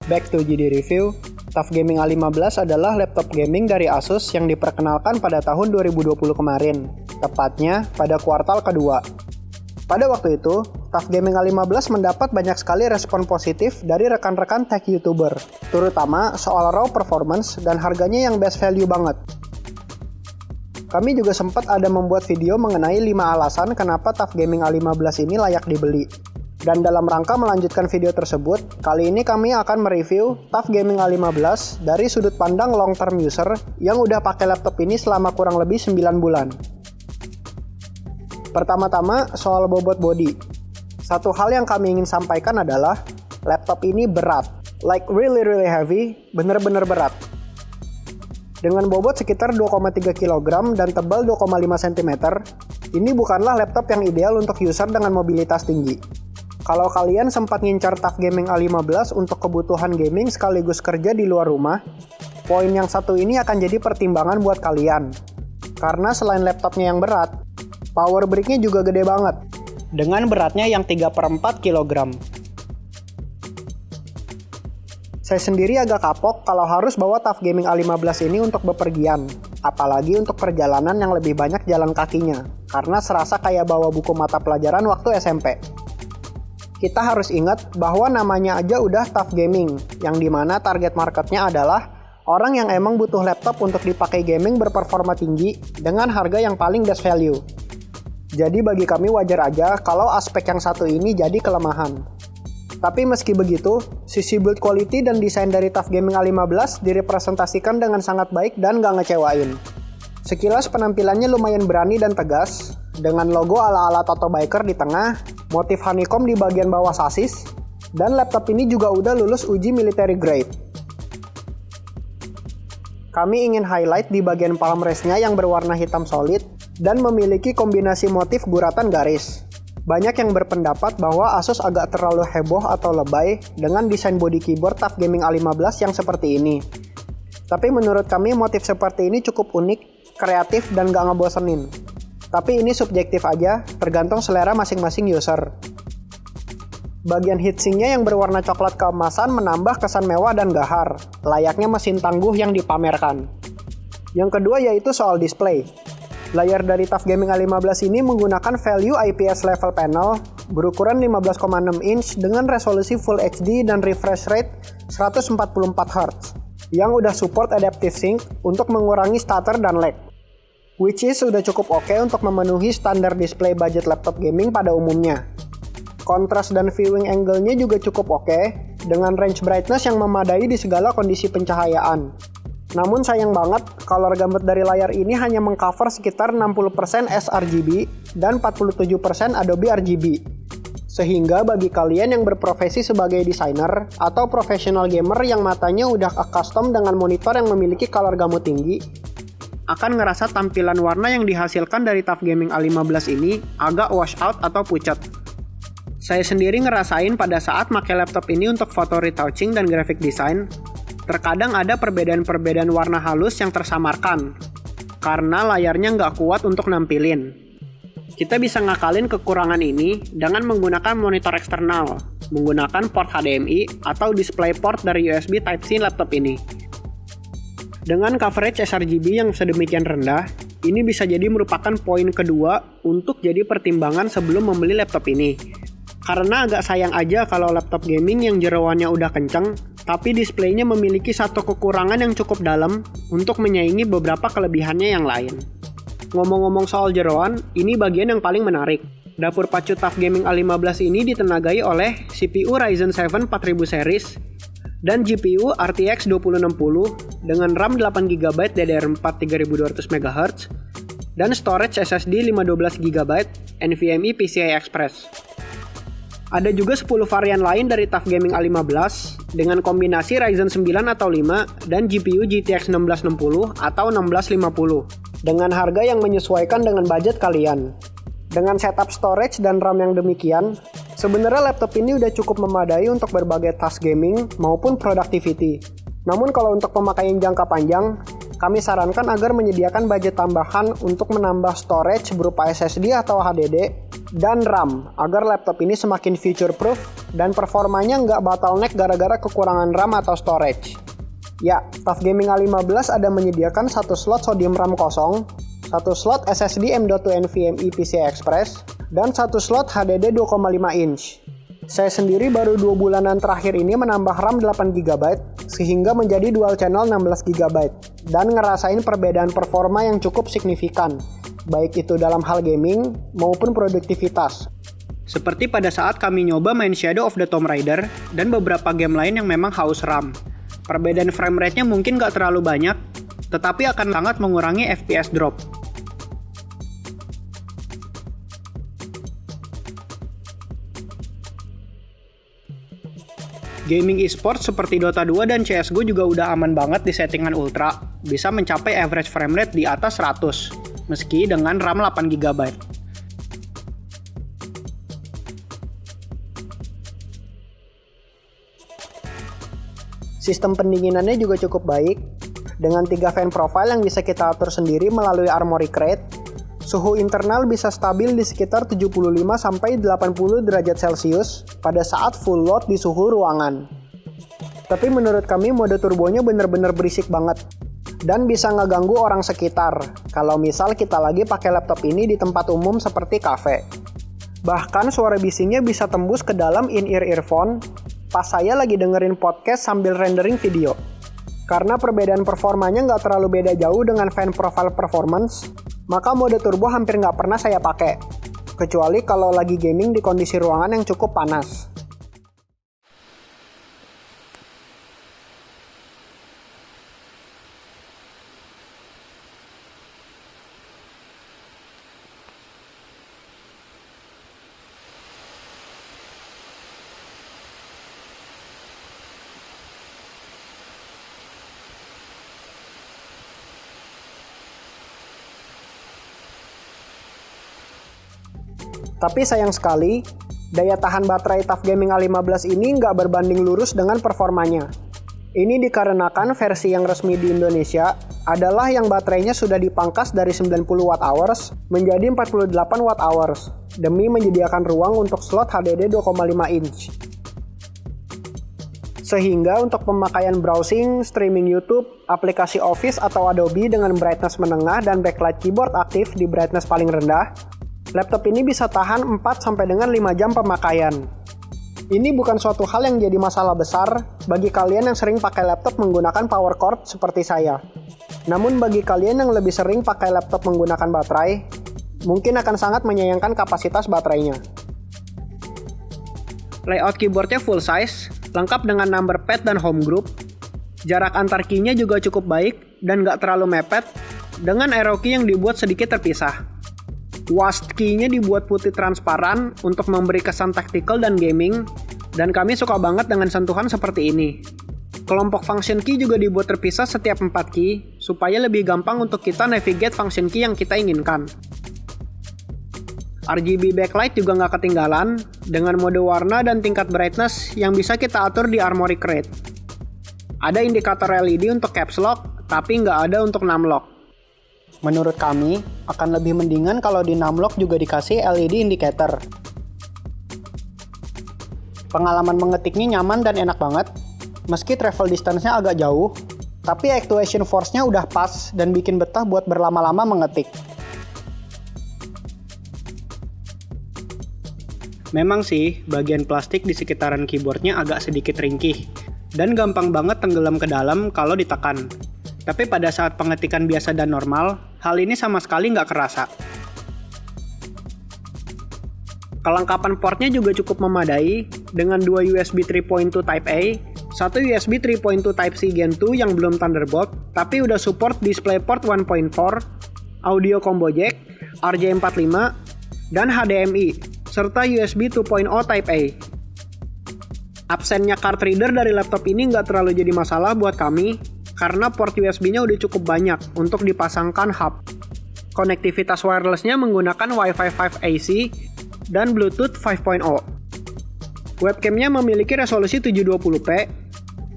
Back to GD Review, TUF Gaming A15 adalah laptop gaming dari Asus yang diperkenalkan pada tahun 2020 kemarin, tepatnya pada kuartal kedua. Pada waktu itu, TUF Gaming A15 mendapat banyak sekali respon positif dari rekan-rekan tech YouTuber, terutama soal raw performance dan harganya yang best value banget. Kami juga sempat ada membuat video mengenai 5 alasan kenapa TUF Gaming A15 ini layak dibeli. Dan dalam rangka melanjutkan video tersebut, kali ini kami akan mereview TUF Gaming A15 dari sudut pandang long term user yang udah pakai laptop ini selama kurang lebih 9 bulan. Pertama-tama soal bobot body. Satu hal yang kami ingin sampaikan adalah laptop ini berat, like really heavy, bener-bener berat. Dengan bobot sekitar 2,3 kg dan tebal 2,5 cm, ini bukanlah laptop yang ideal untuk user dengan mobilitas tinggi. Kalau kalian sempat ngincar TUF Gaming A15 untuk kebutuhan gaming sekaligus kerja di luar rumah, poin yang satu ini akan jadi pertimbangan buat kalian. Karena selain laptopnya yang berat, power brick-nya juga gede banget, dengan beratnya yang 3/4 kg. Saya sendiri agak kapok kalau harus bawa TUF Gaming A15 ini untuk bepergian, apalagi untuk perjalanan yang lebih banyak jalan kakinya, karena serasa kayak bawa buku mata pelajaran waktu SMP. Kita harus ingat bahwa namanya aja udah TUF Gaming, yang dimana target marketnya adalah orang yang emang butuh laptop untuk dipakai gaming berperforma tinggi dengan harga yang paling best value. Jadi bagi kami wajar aja kalau aspek yang satu ini jadi kelemahan. Tapi meski begitu, sisi build quality dan desain dari TUF Gaming A15 direpresentasikan dengan sangat baik dan gak ngecewain. Sekilas penampilannya lumayan berani dan tegas, dengan logo ala-ala Toto Biker di tengah, motif honeycomb di bagian bawah sasis, dan laptop ini juga udah lulus uji military grade. Kami ingin highlight di bagian palm rest-nya yang berwarna hitam solid dan memiliki kombinasi motif guratan garis. Banyak yang berpendapat bahwa Asus agak terlalu heboh atau lebay dengan desain body keyboard TUF Gaming A15 yang seperti ini. Tapi menurut kami motif seperti ini cukup unik, kreatif, dan gak ngebosenin. Tapi ini subjektif aja, tergantung selera masing-masing user. Bagian heatsinknya yang berwarna coklat keemasan menambah kesan mewah dan gahar, layaknya mesin tangguh yang dipamerkan. Yang kedua yaitu soal display. Layar dari TUF Gaming A15 ini menggunakan value IPS level panel berukuran 15,6 inch dengan resolusi Full HD dan refresh rate 144 Hz, yang udah support adaptive sync untuk mengurangi stutter dan lag. Which is udah cukup oke untuk memenuhi standar display budget laptop gaming pada umumnya. Kontras dan viewing angle-nya juga cukup oke, dengan range brightness yang memadai di segala kondisi pencahayaan. Namun sayang banget, color gamut dari layar ini hanya mengcover sekitar 60% sRGB dan 47% Adobe RGB. Sehingga bagi kalian yang berprofesi sebagai desainer atau professional gamer yang matanya udah custom dengan monitor yang memiliki color gamut tinggi, akan ngerasa tampilan warna yang dihasilkan dari TUF Gaming A15 ini agak wash out atau pucat. Saya sendiri ngerasain pada saat pakai laptop ini untuk foto retouching dan graphic design, terkadang ada perbedaan-perbedaan warna halus yang tersamarkan, karena layarnya nggak kuat untuk nampilin. Kita bisa ngakalin kekurangan ini dengan menggunakan monitor eksternal, menggunakan port HDMI atau DisplayPort dari USB Type-C laptop ini. Dengan coverage sRGB yang sedemikian rendah, ini bisa jadi merupakan poin kedua untuk jadi pertimbangan sebelum membeli laptop ini. Karena agak sayang aja kalau laptop gaming yang jeroannya udah kenceng, tapi displaynya memiliki satu kekurangan yang cukup dalam untuk menyaingi beberapa kelebihannya yang lain. Ngomong-ngomong soal jeroan, ini bagian yang paling menarik. Dapur pacu TUF Gaming A15 ini ditenagai oleh CPU Ryzen 7 4000 series dan GPU RTX 2060 dengan RAM 8GB DDR4 3200 MHz dan storage SSD 512 GB NVMe PCI Express. Ada juga 10 varian lain dari TUF Gaming A15 dengan kombinasi Ryzen 9 atau 5 dan GPU GTX 1660 atau 1650 dengan harga yang menyesuaikan dengan budget kalian. Dengan setup storage dan RAM yang demikian, sebenarnya laptop ini udah cukup memadai untuk berbagai task gaming maupun productivity. Namun kalau untuk pemakaian jangka panjang, kami sarankan agar menyediakan budget tambahan untuk menambah storage berupa SSD atau HDD dan RAM agar laptop ini semakin future proof dan performanya nggak bottleneck gara-gara kekurangan RAM atau storage. Ya, TUF Gaming A15 ada menyediakan satu slot sodium RAM kosong, satu slot SSD M.2 NVMe PCI Express, dan satu slot HDD 2,5 inch. Saya sendiri baru 2 bulanan terakhir ini menambah RAM 8GB, sehingga menjadi dual channel 16GB, dan ngerasain perbedaan performa yang cukup signifikan, baik itu dalam hal gaming maupun produktivitas. Seperti pada saat kami nyoba main Shadow of the Tomb Raider dan beberapa game lain yang memang haus RAM. Perbedaan frame rate-nya mungkin gak terlalu banyak, tetapi akan sangat mengurangi FPS drop. Gaming e-sport seperti Dota 2 dan CSGO juga udah aman banget di settingan ultra, bisa mencapai average frame rate di atas 100, meski dengan RAM 8GB. Sistem pendinginannya juga cukup baik, dengan 3 fan profile yang bisa kita atur sendiri melalui Armoury Crate. Suhu internal bisa stabil di sekitar 75-80 derajat Celcius pada saat full load di suhu ruangan. Tapi menurut kami mode turbonya bener-bener berisik banget dan bisa ngeganggu orang sekitar kalau misal kita lagi pakai laptop ini di tempat umum seperti kafe. Bahkan suara bisingnya bisa tembus ke dalam in-ear earphone pas saya lagi dengerin podcast sambil rendering video. Karena perbedaan performanya nggak terlalu beda jauh dengan fan profile performance, maka mode turbo hampir nggak pernah saya pakai, kecuali kalau lagi gaming di kondisi ruangan yang cukup panas. Tapi sayang sekali, daya tahan baterai TUF Gaming A15 ini nggak berbanding lurus dengan performanya. Ini dikarenakan versi yang resmi di Indonesia adalah yang baterainya sudah dipangkas dari 90 Wh menjadi 48 Wh demi menyediakan ruang untuk slot HDD 2,5 inch. Sehingga untuk pemakaian browsing, streaming YouTube, aplikasi Office atau Adobe dengan brightness menengah dan backlight keyboard aktif di brightness paling rendah, laptop ini bisa tahan 4-5 jam pemakaian. Ini bukan suatu hal yang jadi masalah besar bagi kalian yang sering pakai laptop menggunakan power cord seperti saya. Namun bagi kalian yang lebih sering pakai laptop menggunakan baterai, mungkin akan sangat menyayangkan kapasitas baterainya. Layout keyboardnya full size, lengkap dengan number pad dan home group. Jarak antar key-nya juga cukup baik dan nggak terlalu mepet, dengan arrow key yang dibuat sedikit terpisah. WASD key-nya dibuat putih transparan untuk memberi kesan tactical dan gaming, dan kami suka banget dengan sentuhan seperti ini. Kelompok function key juga dibuat terpisah setiap 4 key, supaya lebih gampang untuk kita navigate function key yang kita inginkan. RGB backlight juga nggak ketinggalan, dengan mode warna dan tingkat brightness yang bisa kita atur di Armoury Crate. Ada indikator LED untuk caps lock, tapi nggak ada untuk numlock. Menurut kami, akan lebih mendingan kalau di numlock juga dikasih LED indicator. Pengalaman mengetiknya nyaman dan enak banget, meski travel distance-nya agak jauh, tapi actuation force-nya udah pas dan bikin betah buat berlama-lama mengetik. Memang sih, bagian plastik di sekitaran keyboardnya agak sedikit ringkih, dan gampang banget tenggelam ke dalam kalau ditekan. Tapi pada saat pengetikan biasa dan normal, hal ini sama sekali nggak kerasa. Kelengkapan portnya juga cukup memadai, dengan 2 USB 3.2 Type-A, 1 USB 3.2 Type-C Gen 2 yang belum Thunderbolt, tapi udah support DisplayPort 1.4, audio combo jack, RJ45, dan HDMI, serta USB 2.0 Type-A. Absennya card reader dari laptop ini nggak terlalu jadi masalah buat kami, karena port USB-nya udah cukup banyak untuk dipasangkan hub. Konektivitas wireless-nya menggunakan Wi-Fi 5 AC dan Bluetooth 5.0. Webcam-nya memiliki resolusi 720p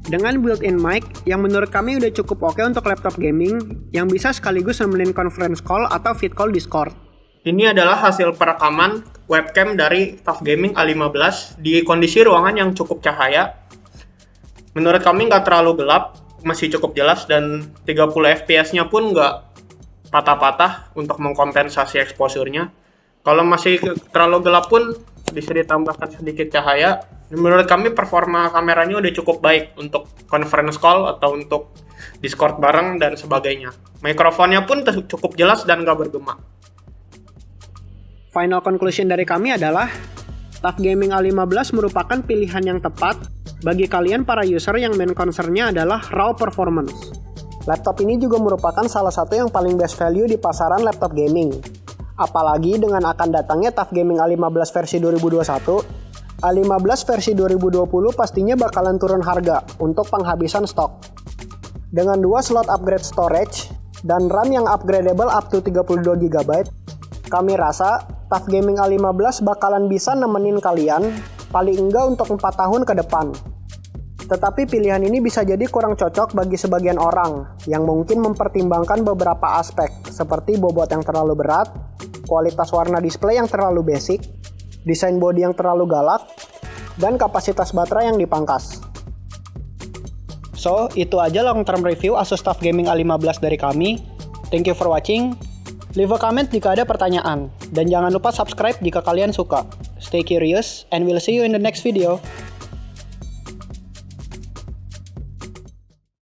dengan built-in mic yang menurut kami udah cukup oke untuk laptop gaming yang bisa sekaligus nemenin conference call atau vid call Discord. Ini adalah hasil perekaman webcam dari TUF Gaming A15 di kondisi ruangan yang cukup cahaya. Menurut kami nggak terlalu gelap, masih cukup jelas, dan 30 fps-nya pun nggak patah-patah untuk mengkompensasi exposure-nya. Kalau masih terlalu gelap pun bisa ditambahkan sedikit cahaya. Menurut kami performa kameranya udah cukup baik untuk conference call atau untuk Discord bareng dan sebagainya. Mikrofonnya pun cukup jelas dan nggak bergema. Final conclusion dari kami adalah TUF Gaming A15 merupakan pilihan yang tepat bagi kalian para user yang main concern-nya adalah raw performance. Laptop ini juga merupakan salah satu yang paling best value di pasaran laptop gaming. Apalagi dengan akan datangnya TUF Gaming A15 versi 2021, A15 versi 2020 pastinya bakalan turun harga untuk penghabisan stok. Dengan 2 slot upgrade storage dan RAM yang upgradable up to 32 GB, kami rasa TUF Gaming A15 bakalan bisa nemenin kalian paling enggak untuk 4 tahun ke depan. Tetapi pilihan ini bisa jadi kurang cocok bagi sebagian orang yang mungkin mempertimbangkan beberapa aspek seperti bobot yang terlalu berat, kualitas warna display yang terlalu basic, desain body yang terlalu galak, dan kapasitas baterai yang dipangkas. So, itu aja long term review Asus TUF Gaming A15 dari kami. Thank you for watching. Leave a comment jika ada pertanyaan. Dan jangan lupa subscribe jika kalian suka. Stay curious, and we'll see you in the next video.